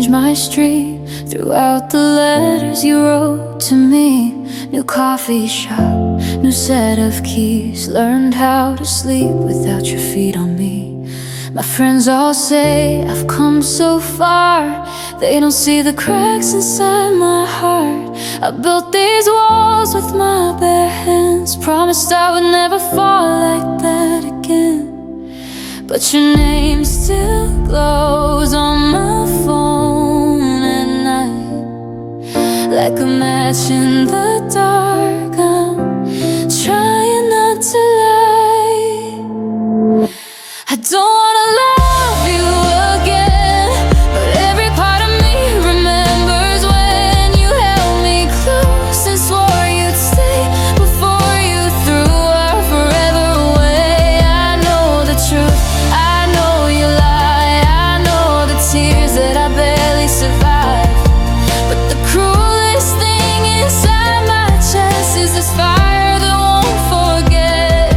change my street. Throughout the letters you wrote to me. New coffee shop, new set of keys. Learned how to sleep without your feet on me. My friends all say I've come so far. They don't see the cracks inside my heart. I built these walls with my bare hands. Promised I would never fall like that again. But your name still glows on my phone at night, like a match in the dark. I'm trying not to lie. I don't wanna love you again, but every part of me remembers when you held me close and swore you'd stay before you threw our forever away. I know the truth, I know you lie, I know the tears that I barely survived. But the cruelest thing inside my chest is this fire that won't forget.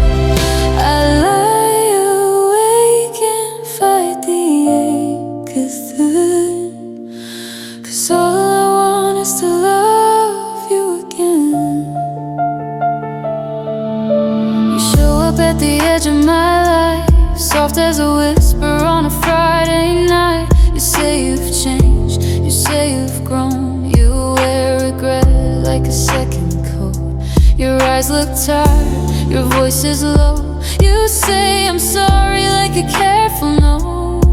I lie awake and fight the ache within, 'cause all I want is to love you again. You show up at the edge of my life, soft as a whisper on a Friday night. You say you've changed, you say you've grown. You wear regret like a second coat. Your eyes look tired, your voice is low. You say I'm sorry like a careful note.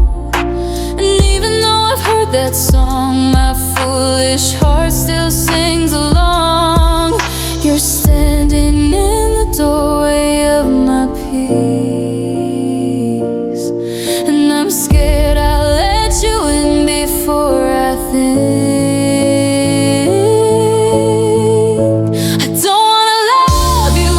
And even though I've heard that song, my foolish heart still sings along. You're standing in the doorway of my peace, and I'm scared I'll let you in before I think. I don't wanna love you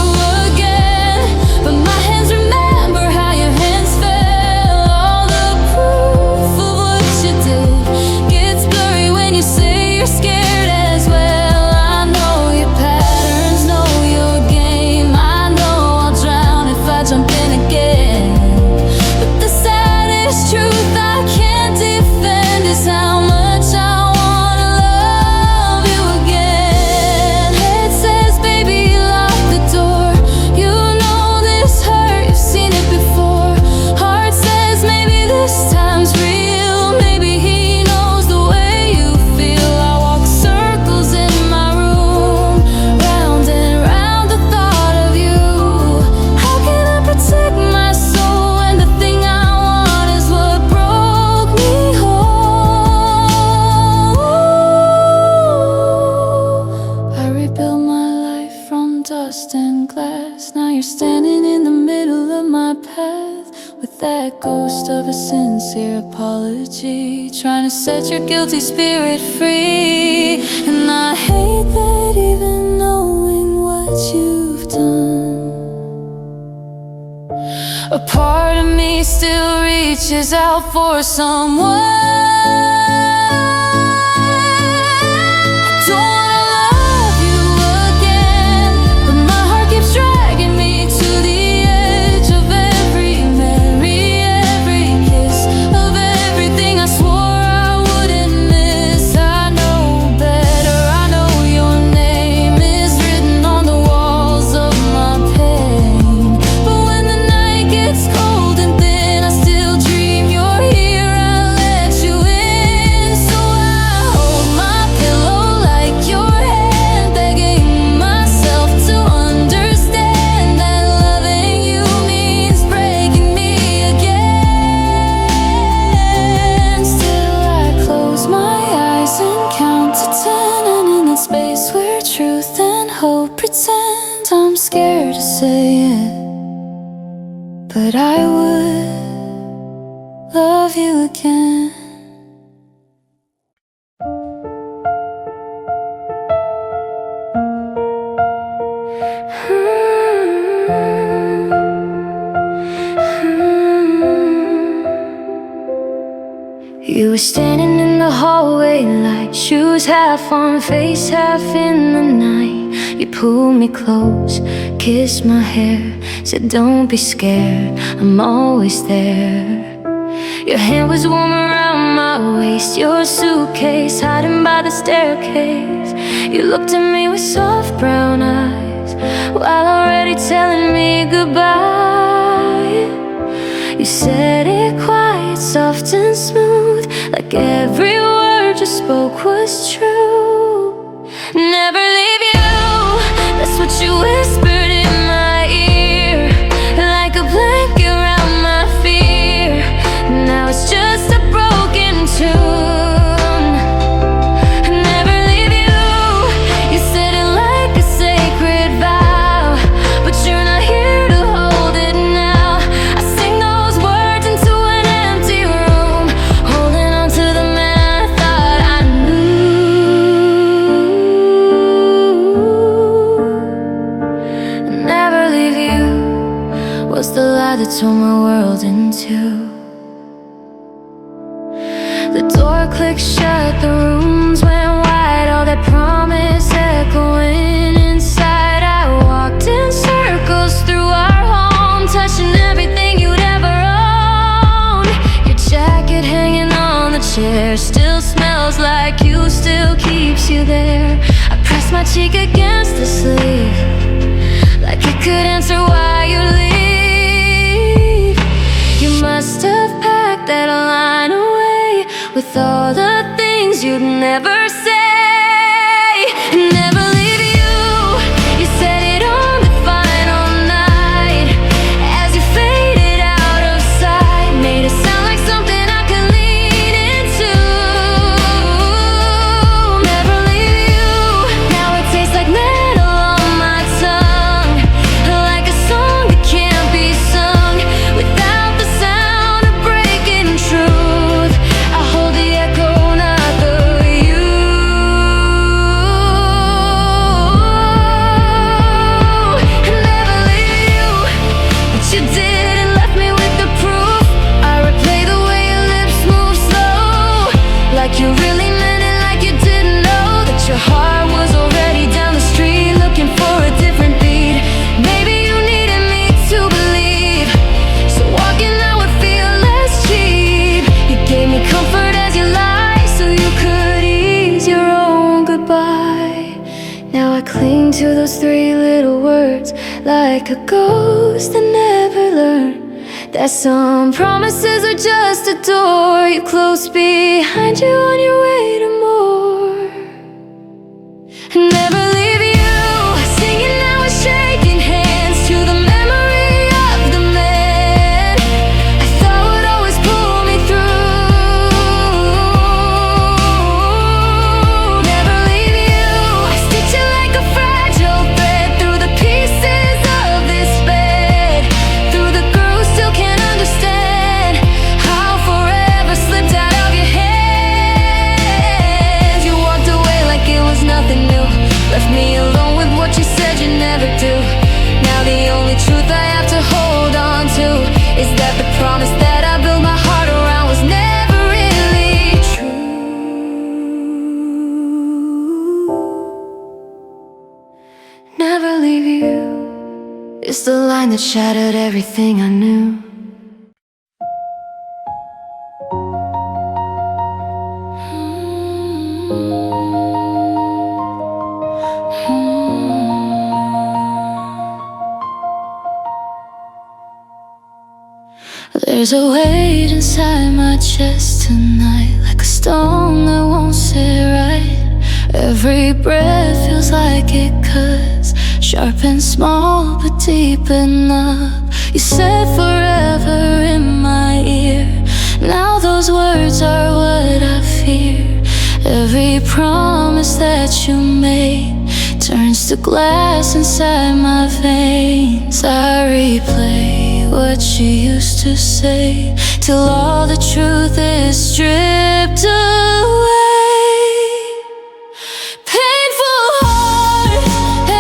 again, but my hands remember how your hands felt. All the proof of what you did gets blurry when you say you're scared as well. I know your patterns, know your game. I know I'll drown if I jump in again. But the saddest truth I can't defend is how much I wanna love you again. Head says, baby, lock the door. You know this hurt, you've seen it before. Heart says, maybe this time's real. Maybe he knows the way you feel. I walk circles in my room, round and round the thought of you. How can I protect my soul when the thing I want is what broke me whole? I rebuilt my life from dust and glass. Now you're standing in the middle of my path with that ghost of a sincere apology, trying to set your guilty spirit free. And I hate that even knowing what you've done, a part of me still reaches out for someone. I don't wanna love you again, but my heart keeps dragging me to the edge of every memory, every kiss, of everything I swore I wouldn't miss. I know better, I know your name is written on the walls of my pain. But when the night gets cold and thin, I still dream you're here. I let you in, so I hold my pillow like your hand, begging myself to understand that loving you means breaking me again. Still I close my eyes and count to 10, and in that space where truth and hope pretend, I'm scared to say it, but I would love you again. You were standing in the hallway like shoes half on, face half in the night. You pulled me close, kissed my hair, said don't be scared, I'm always there. Your hand was warm around my waist, your suitcase hiding by the staircase. You looked at me with soft brown eyes while already telling me goodbye. You said it quiet, soft and smooth, like every word you spoke was true. Never leave you, that's what you whispered in my ear, like a blanket around my fear. Now it's just a broken tune. Never leave you, you said it like a sacred vow, but you're not here to hold it now. I sing those words into an empty room, holding on to the man I thought I knew. Never leave you was the lie that tore my world in two. The door clicked shut, the rooms went wide, all that promise echoing inside. I walked in circles through our home, touching everything you'd ever owned. Your jacket hanging on the chair still smells like you, still keeps you there. I pressed my cheek against the sleeve, like it could answer why you leave. You must have packed that line away with all the things you'd never say. Never leave you, you said it on the final night, as you faded out of sight, made it sound like something I could lean into. Never leave you, now it tastes like metal on my tongue, like a song that can't be sung without the sound of breaking truth. I hold the echo, not the you. Never leave you, but you did and left me with the proof. I replay the way your lips move slow, like you really meant it, like you didn't know that your heart was already down the street, looking for a different beat. Maybe you needed me to believe, so walking out would feel less cheap. You gave me comfort as you lied, so you could ease your own goodbye. Now I cling to those three little words, like a ghost that never learned that some promises are just a door you close behind you on your way to more. Never leave you, singing now and shaking hands to the memory of the man I thought would always pull me through. Never leave you, I stitch it like a fragile thread through the pieces of this bed, through the girl who still can't understand how forever slipped out of your hands. You walked away like it was nothing new, left me alone with what you said you never do. Now the only truth I have to hold on to is that the promise that I built my heart around was never really true. Never leave you, it's the line that shattered everything I knew. There's a weight inside my chest tonight, like a stone that won't sit right. Every breath feels like it cuts, sharp and small but deep enough. You said forever in my ear, now those words are what I fear. Every promise that you made turns to glass inside my veins. I replay what you used to say till all the truth is stripped away. Painful heart,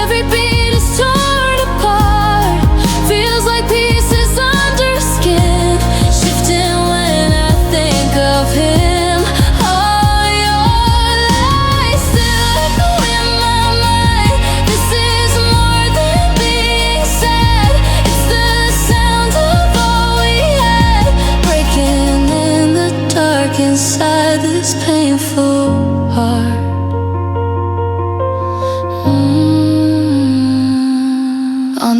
every beat is torn apart, feels like pieces under skin, shifting when I think of him. Oh, your lies still echo in my mind. This is more than being said, it's the sound of all we had breaking in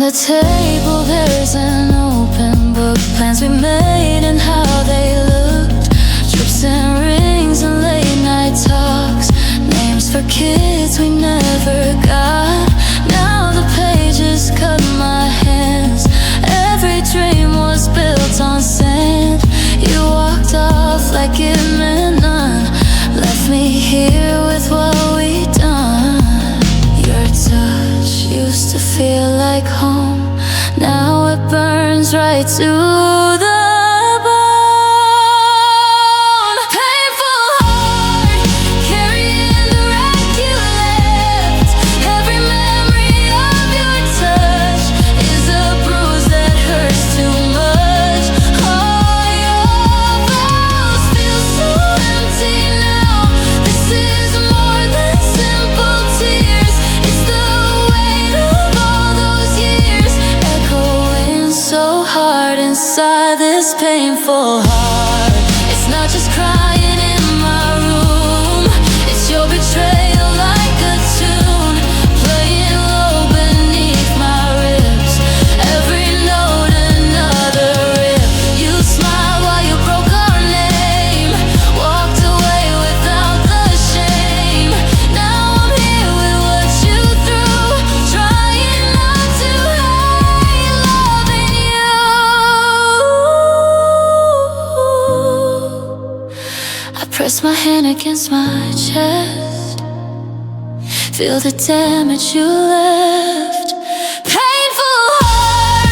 the table there's an open book, plans we made and how they looked, trips and rings and late night talks, names for kids we never got. Now the pages cut my hands, every dream was built on sand. You walked off like it meant none, left me here with what we done. Your touch used to feel like home, now it burns right to the bone. Painful heart, carrying the wreck you left. Every memory of your touch is a bruise that hurts too much. All your vows feel so empty now. This is more than simple tears, it's the weight of all those years echoing so hard inside this painful heart. It's not just crying in my room, it's your betrayal like a tune, playing low beneath my ribs. Every note another rip. You smiled while you broke our name, walked away without the shame. Now I'm here with what you threw, trying not to hate loving you. I press my hand against my chest, feel the damage you left. Painful heart,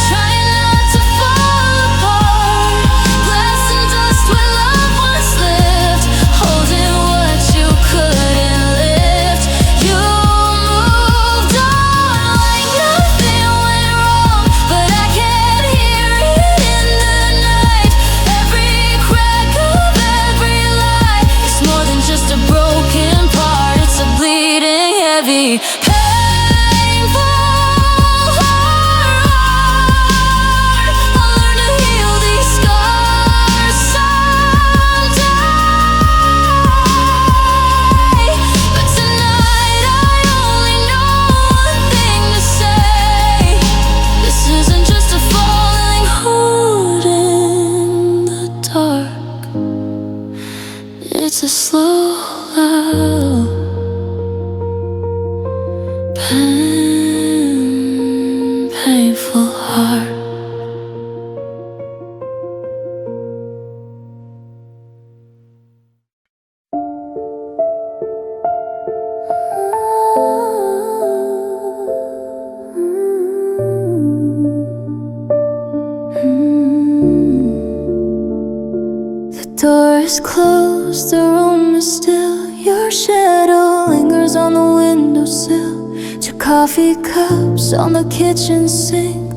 trying not to fall apart. Glass and dust where love once lived, holding what you couldn't lift. You moved on like nothing went wrong, but I can hear it in the night. Every crack of every lie is more than just a broken part, it's a bleeding heavy. Painful heart, I'll learn to heal these scars someday. But tonight I only know one thing to say. This isn't just a falling hood in the dark, it's a slow, loud painful heart. The door is closed, the room is still. Your shadow lingers on the windowsill. Two coffee cups on the kitchen sink,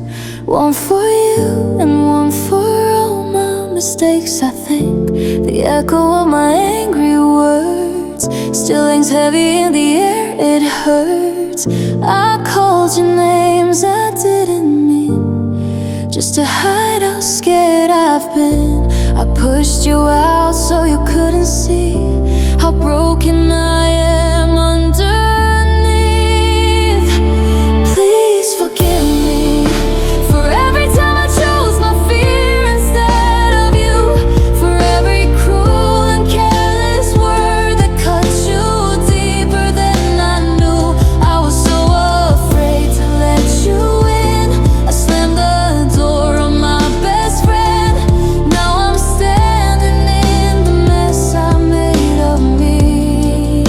one for you and one for all my mistakes. I think the echo of my angry words still hangs heavy in the air, it hurts. I called your names I didn't mean, just to hide how scared I've been. I pushed you out so you couldn't see how broken I am underneath. Please forgive me for every time I chose my fear instead of you, for every cruel and careless word that cut you deeper than I knew. I was so afraid to let you in, I slammed the door on my best friend. Now I'm standing in the mess I made of me.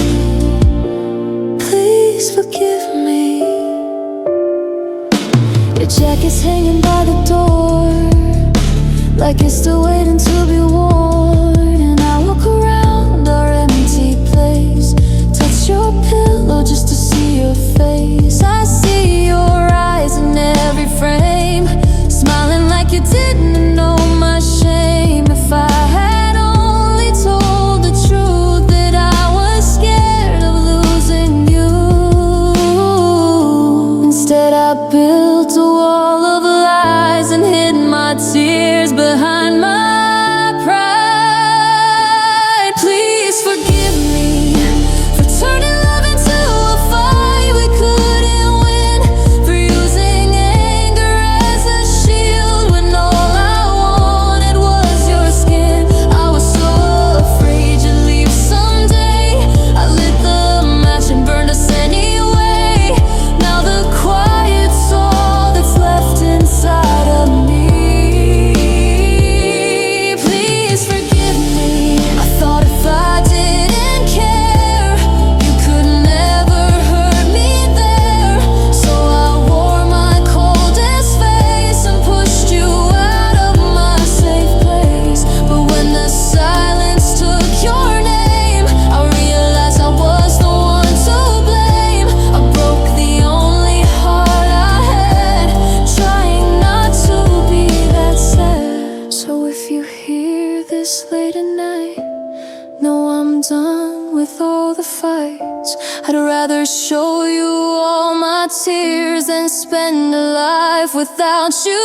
done with all the fights. I'd rather show you all my tears than spend a life without you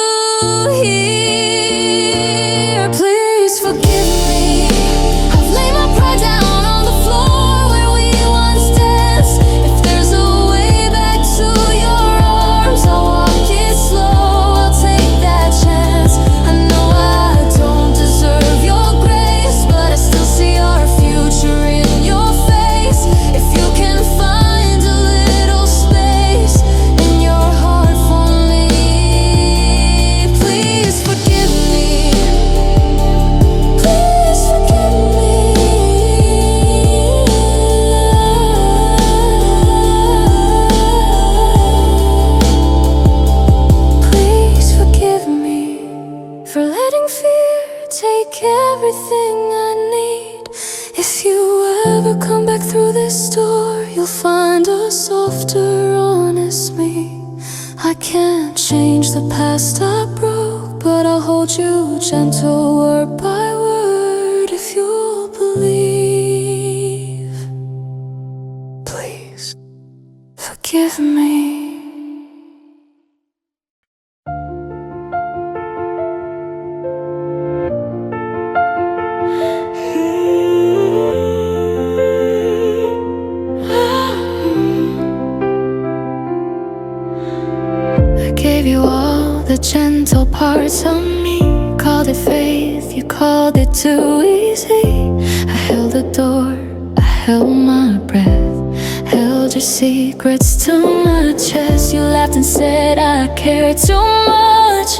here. Please forgive me. I've laid my pride down on the floor where we once danced. If there's a way back to your arms, I'll walk it slow. I'll take that chance. I know I don't deserve your grace, but I still see our future in your face. If you can find a little space in your heart for me, please forgive me. Please forgive me. Please forgive me for letting fear take everything I need. If you ever come back through this door, you'll find a softer, honest me. I can't change the past I broke, but I'll hold you gentle word by word if you'll believe. Please forgive me. I gave you all the gentle parts of me. Called it faith, you called it too easy. I held the door, I held my breath, held your secrets to my chest. You laughed and said I cared too much,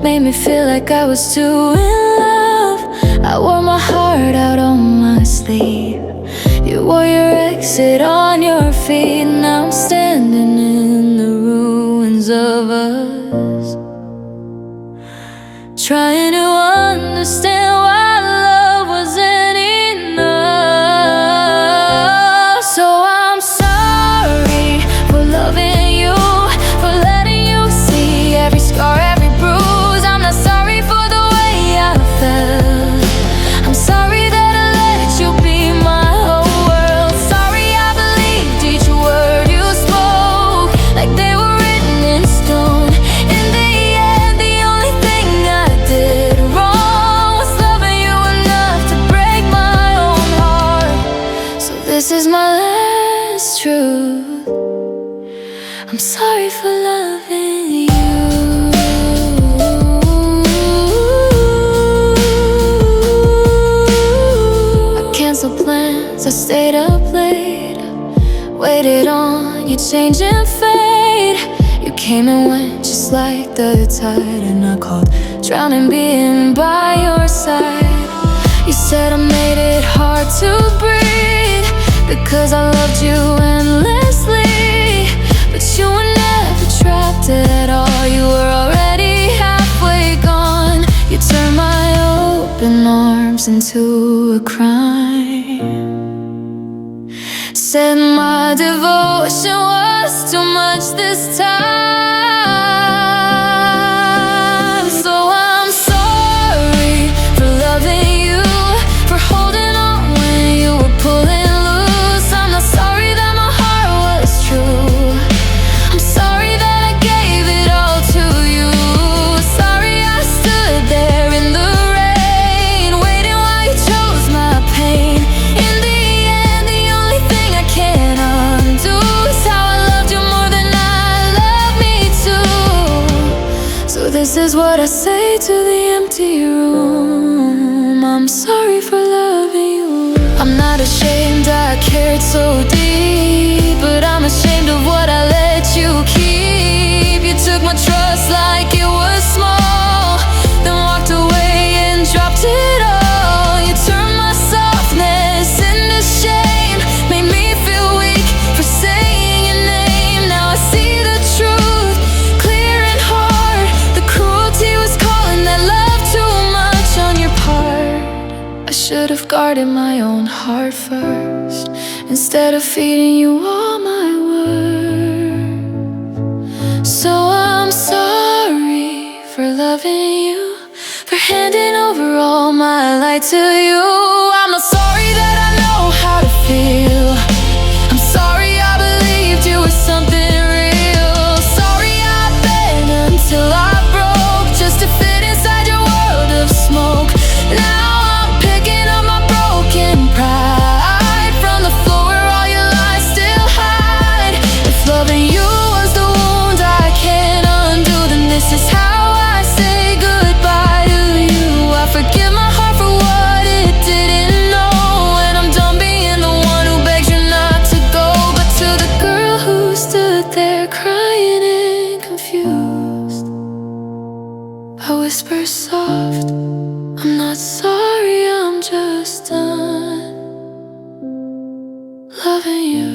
made me feel like I was too in love. I wore my heart out on my sleeve. You wore your exit on your feet. Now I'm standing in the ruins of us, trying to understand why love wasn't enough. So I'm sorry for loving you, for letting you see every scar, every bruise. I'm not sorry for the way I felt. I'm sorry that I let you be my whole world. Sorry I believed each word you spoke like they were written in stone. In the end, the only thing I did wrong was loving you enough to break my own heart. So this is my last truth. I'm sorry for loving you. I canceled plans, I stayed up late, waited on you changing fate. You came and went just like the tide, and I called drowning being by your side. You said I made it hard to breathe because I loved you endlessly, but you were never trapped at all. You were already halfway gone. You turned my open arms into a crime. Said my devotion was too much this time. So I'm sorry for loving you, for holding on when you were pulling loose. I'm not sorry that my heart was true. I'm sorry that I gave it all to you. Sorry I stood there in the rain, waiting while you chose my pain. In the end, the only thing I can undo is how I loved you more than I love me too. So this is what I say to the empty room. I'm sorry for loving you. I'm not ashamed I cared so deep, but I'm ashamed of what I let you keep. You took my trust like it was small, then walked away and dropped it all. You turned my softness into shame, made me feel weak for saying your name. Now I see the truth, clear and hard. The cruelty was calling that love too much on your part. I should have guarded my own heart first, instead of feeding you all my words. So I'm sorry for loving you, for handing over all my light to you. I'm not sorry that I know how loving you.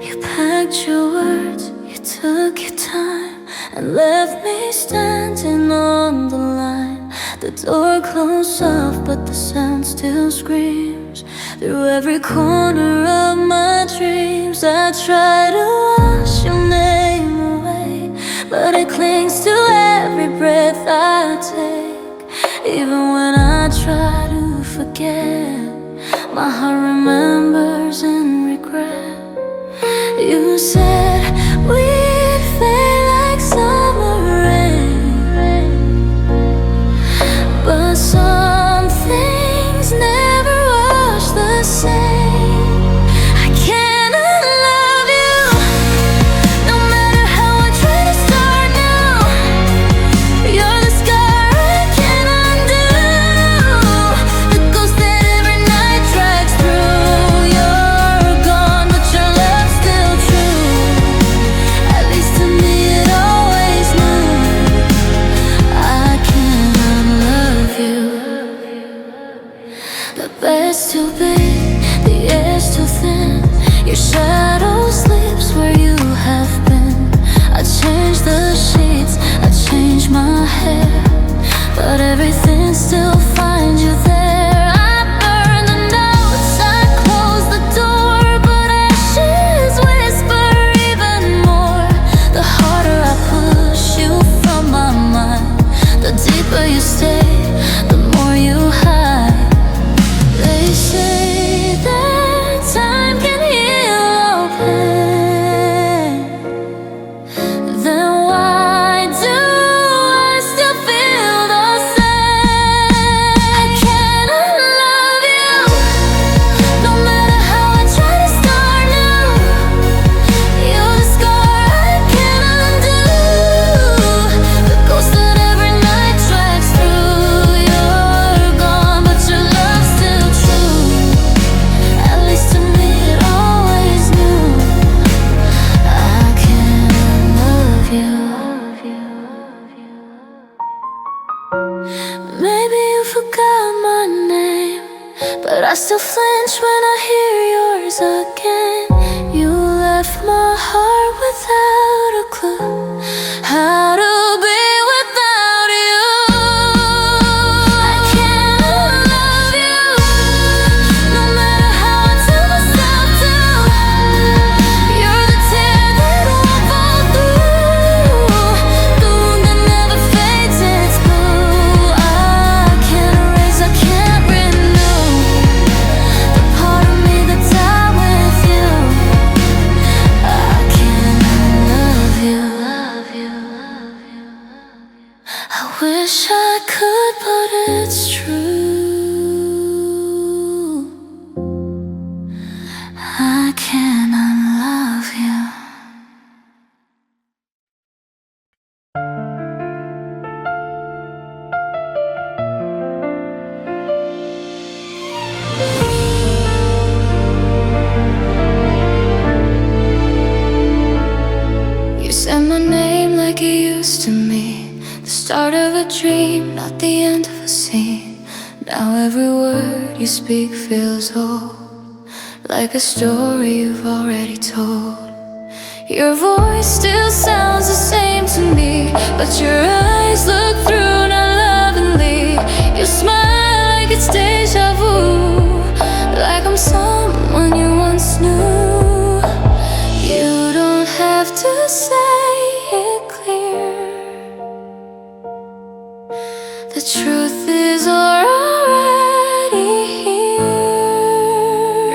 You packed your words, you took your time, and left me standing on the line. The door closed soft, but the sound still screams through every corner of my dreams. I try to wash your name away, but it clings to every breath I take. Even when I try to forget, my heart remembers in regret. You said we'd fade like summer rain, but some things never wash the same. I cannot love you, no matter how I try to start now. You're the scar I can't undo, the ghost that every night drags through. You're gone, but your love's still true. At least to me it always knew. I cannot love you. The bed's too big, the air's too thin. Your shadow sleeps where you have been. I changed the sheets, I changed my hair, but everything still finds you there. I burned the notes, I closed the door, but ashes whisper even more. The harder I push you from my mind, the deeper you stay, the more you hide. They say that time can heal all pain. Then why do I still feel the same? I cannot love you, no matter how I try to start now. You're the scar I can't undo, the ghost that every night drags through. You're gone, but your love's still true. At least to me it always knew. I can't love you. Maybe you forgot my name, but I still flinch when I hear yours again. You left my heart without a clue how to be without you. I can't love you, no matter how I tell myself to. You're the tear that won't fall through, the wound that never fades its blue. I can't erase, I can't renew the part of me that died with you. I can't love you. I wish I could, but it's true. I cannot love you. You said my name like you used to me, the start of a dream, not the end of a scene. Now every word you speak feels old, like a story you've already told. Your voice still sounds the same to me, but your eyes look through not lovingly. You smile like it's deja vu, like I'm someone you once knew. You don't have to say it clear, the truth is already here.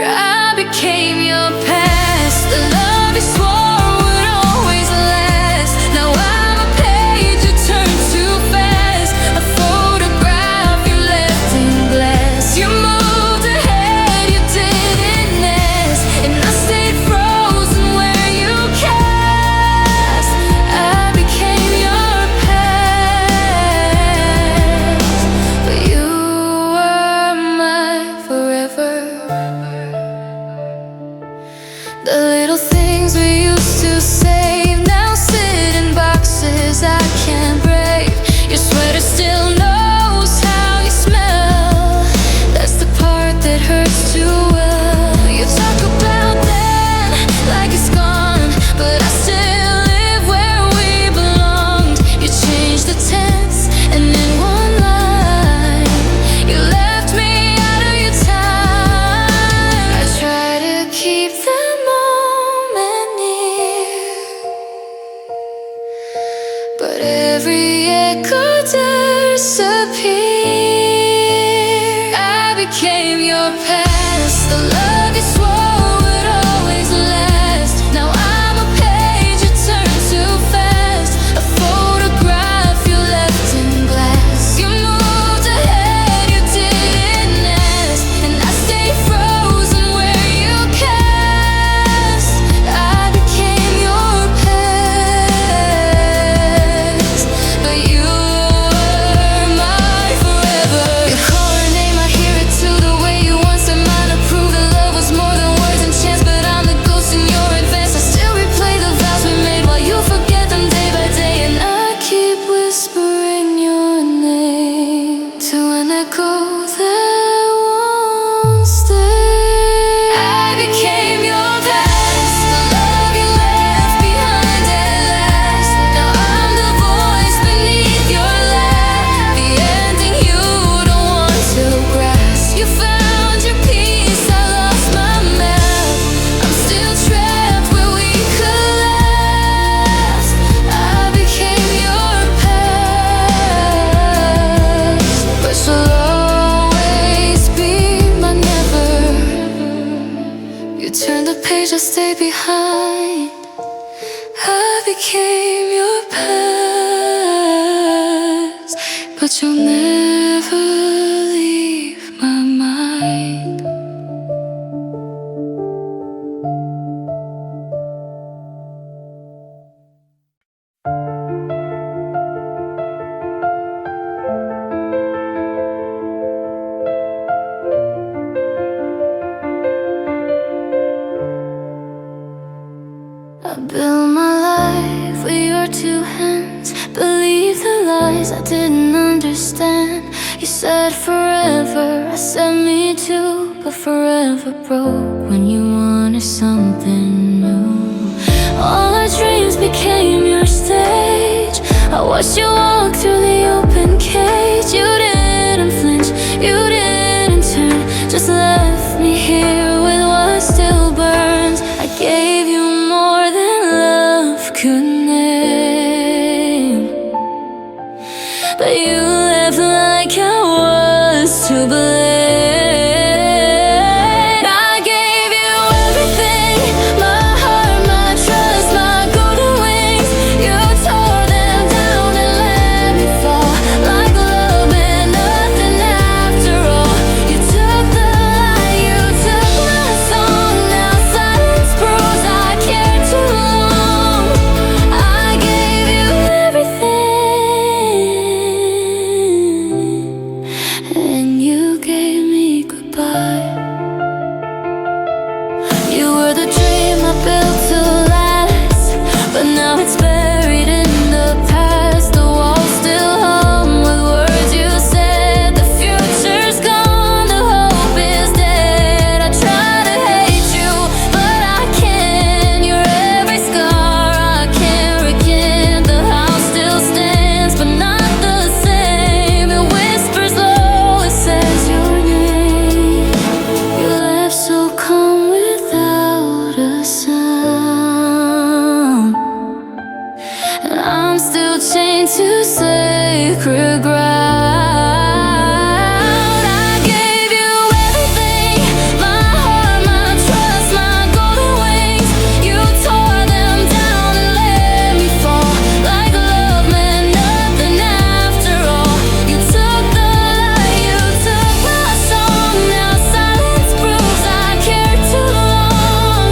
I became your past, the love you swore would always last. Now I'm a page you turned too fast, a photograph you left in glass. became your past. The love you swore would always last. Now I'm a page you turned too fast, a photograph you left in glass. You moved ahead, you didn't ask, and I stay frozen where you cast. I became your past, but you were my forever. You call her name, I hear it too, the way you once said mine to prove that love was more than words and chance. But I'm the ghost in your advance. I still replay the vows we made while you forget them day by day. And I keep whispering your name to an echo that won't stay. I became your past, the love you left behind at last. Now I'm the voice beneath your laugh, the ending you don't want to grasp. You found your peace, I lost my map. I'm still trapped where we collapsed. I became your past, but you'll always be my never. You turned the page, I stayed behind. I became your past, but you'll never leave my mind. I built my life with your two hands. Believe the lies I didn't understand. You said forever, I said me too. But forever broke when you wanted something new. All our dreams became your stage. I watched you walk through the open cage. You didn't flinch, you didn't turn, just left me here with what still burns. I gave you more than love could name, but you left like I was to blame. I gave you everything, my heart, my trust, my golden wings. You tore them down and let me fall like love and nothing after all. You took the light, you took my song. Now silence proves I cared too long. I gave you everything, and you gave me goodbye. You were the dream I built to last, but now it's buried in the past. The walls still hum with words you said. The future's gone, the hope is dead. I try to hate you, but I can't. You're every scar I can't rekindle. The house still stands, but not the same. It whispers low, it says your name. You left so calm without a sound, and I'm still chained to sacred ground. I gave you everything, my heart, my trust, my golden wings. You tore them down and let me fall like love meant nothing after all. You took the light, you took my song. Now silence proves I cared too long.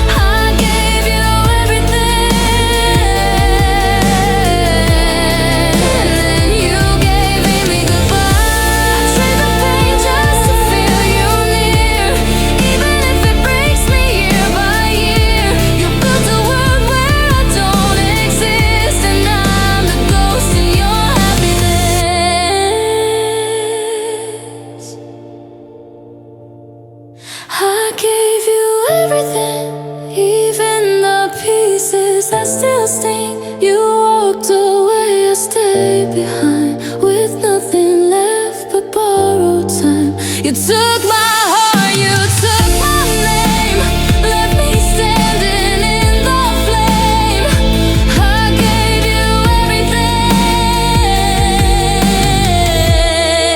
I gave you everything, and then you gave me goodbye. I trade the pain just to feel you near, even if it breaks me year by year. You built a world where I don't exist, and I'm the ghost in your happiness. I gave you everything, even the pieces that still sting. You walked away, I stayed behind with nothing left but borrowed time. You took my heart, you took my name, left me standing in the flame. I gave you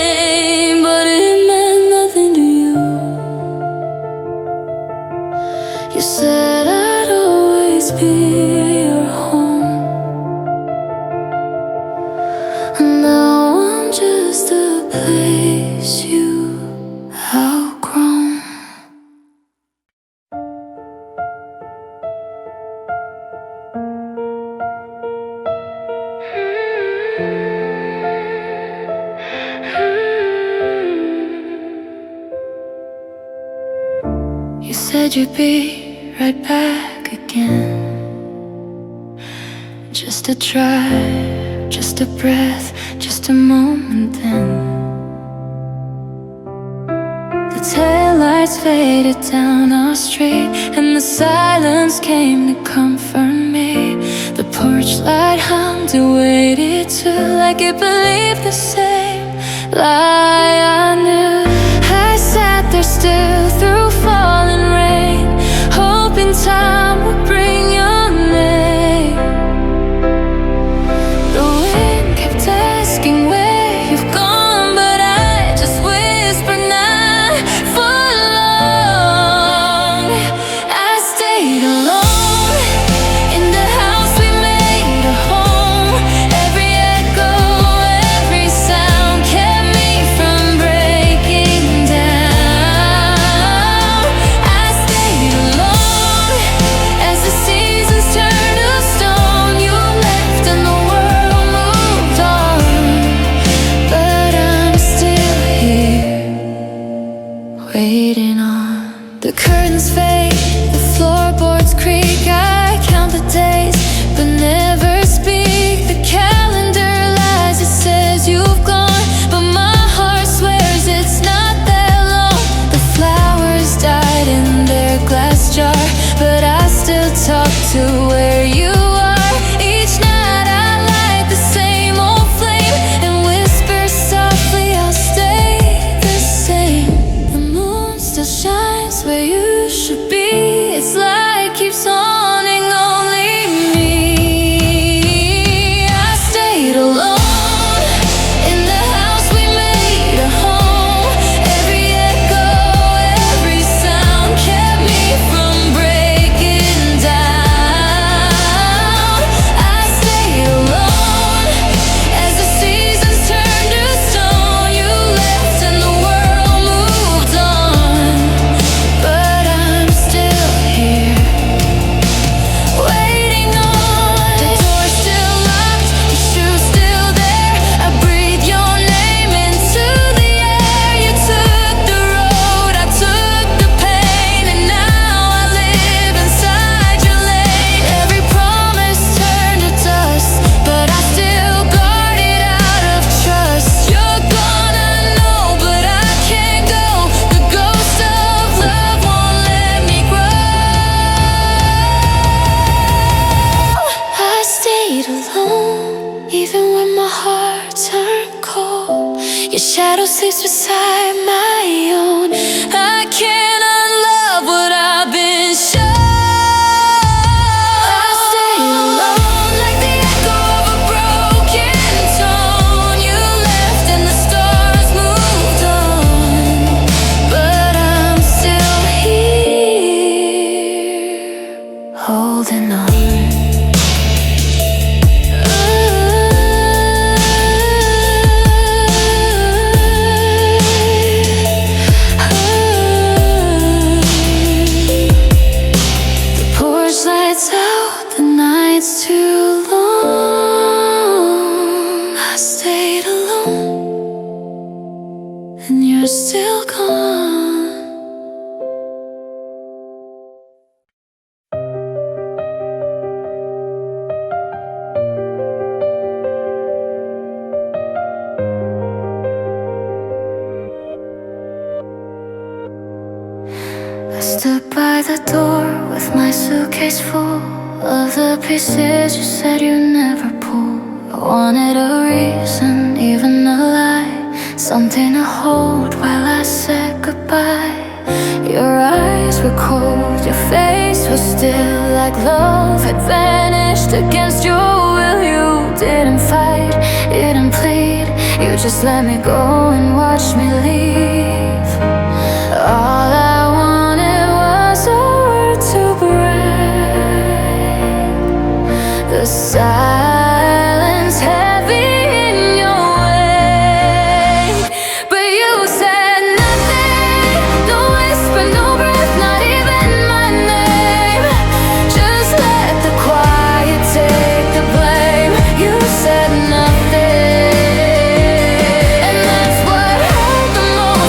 everything, but it meant nothing to you. You said you'd be right back again. Just a drive, just a breath, just a moment then. The taillights faded down our street, and the silence came to comfort me. The porch light hummed and waited too, like it believed the same lie I knew. I sat there still through falling rain, hoping time would bring your name. The wind kept asking where you've gone, but I just whispered not for long. I stayed alone in the house we made a home. Every echo, every sound kept me from breaking down. I stayed alone as the seasons turned to stone. You left and the world moved on, but I'm still here, waiting on. The curtains fade, the floorboards creak. I count the days, but never speak. The calendar lies, it says you've gone, but my heart swears it's not that long. The flowers died in their glass jar, but I still talk to where you are. Each night I light the same old flame and whisper softly, I'll stay the same. The moon still shines where you should be. It's like keeps haunting only me. I stayed alone in the house we made a home. Every echo, every sound kept me from breaking down. I stayed alone as the seasons turned to stone. You left and the world moved on, but I'm still here, waiting on. The door's still locked, your shoe's still there. I breathe your name into the air. You took the road, I took the pain, and now I live inside your lane. Every promise turned to dust, but I still guard it out of trust. You're gonna know, but I can't go. The ghost of love won't let me grow. I stayed alone, even when my heart turned cold. Your shadow sleeps beside my own. I can't unlove what I've been shown. I stayed alone like the echo of a broken tone. You left and the stars moved on, but I'm still here, holding on. The porch lights out, the night's too long. I stayed alone, and you're still gone. I stood by the door with my suitcase full of the pieces you said you never pull. I wanted a reason, even a lie, something to hold while I said goodbye. Your eyes were cold, your face was still, like love had vanished against your will. You didn't fight, didn't plead, you just let me go and watch me leave. All I wanted was a word to break the silence heavy in your wake. But you said nothing, no whisper, no breath, not even my name. Just let the quiet take the blame. You said nothing, and that's what hurt the most.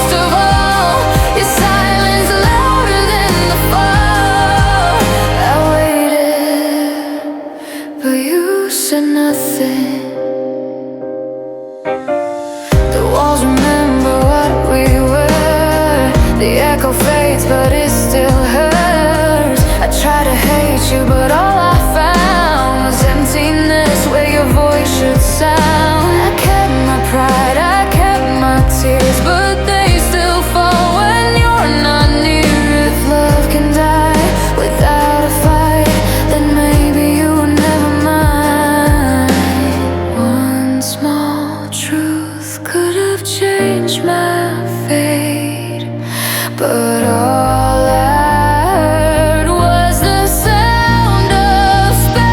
The echo fades, but it still hurts. I try to hate you, but all I found was emptiness where your voice should sound. I kept my pride, I kept my tears, but they still fall when you're not near. If love can die without a fight, then maybe you were never mine. One small truth could have changed my fate, but all I heard was the sound of space.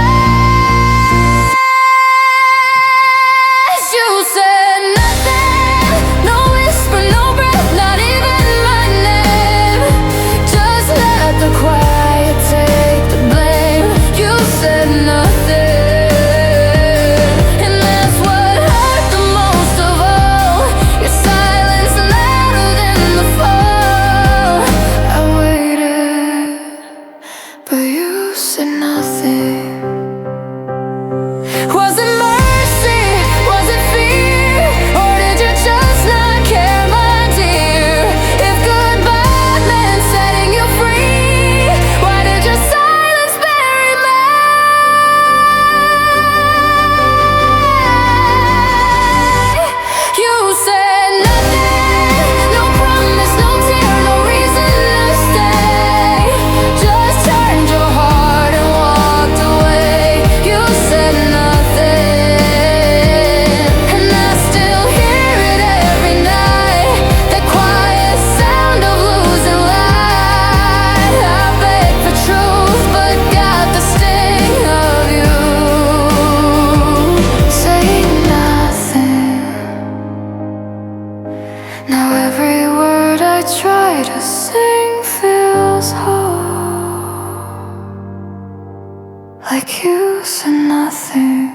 You said nothing, no whisper, no breath, not even my name. Just let the quiet take the blame. You said nothing, and that's what hurt the most of all. Your silence louder than the fall. I waited, but you said nothing. Was it mercy? Was it fear? Or did you just not care, my dear? If goodbye meant setting you free, why did your silence bury me? You said nothing, no promise, no tear, no reason to stay. Just turned your heart and walked away. You said nothing, and I still hear it every night. That quiet sound of losing light. I begged for truth, but got the sting of you saying nothing. Now every word I try to sing feels whole, like you said nothing.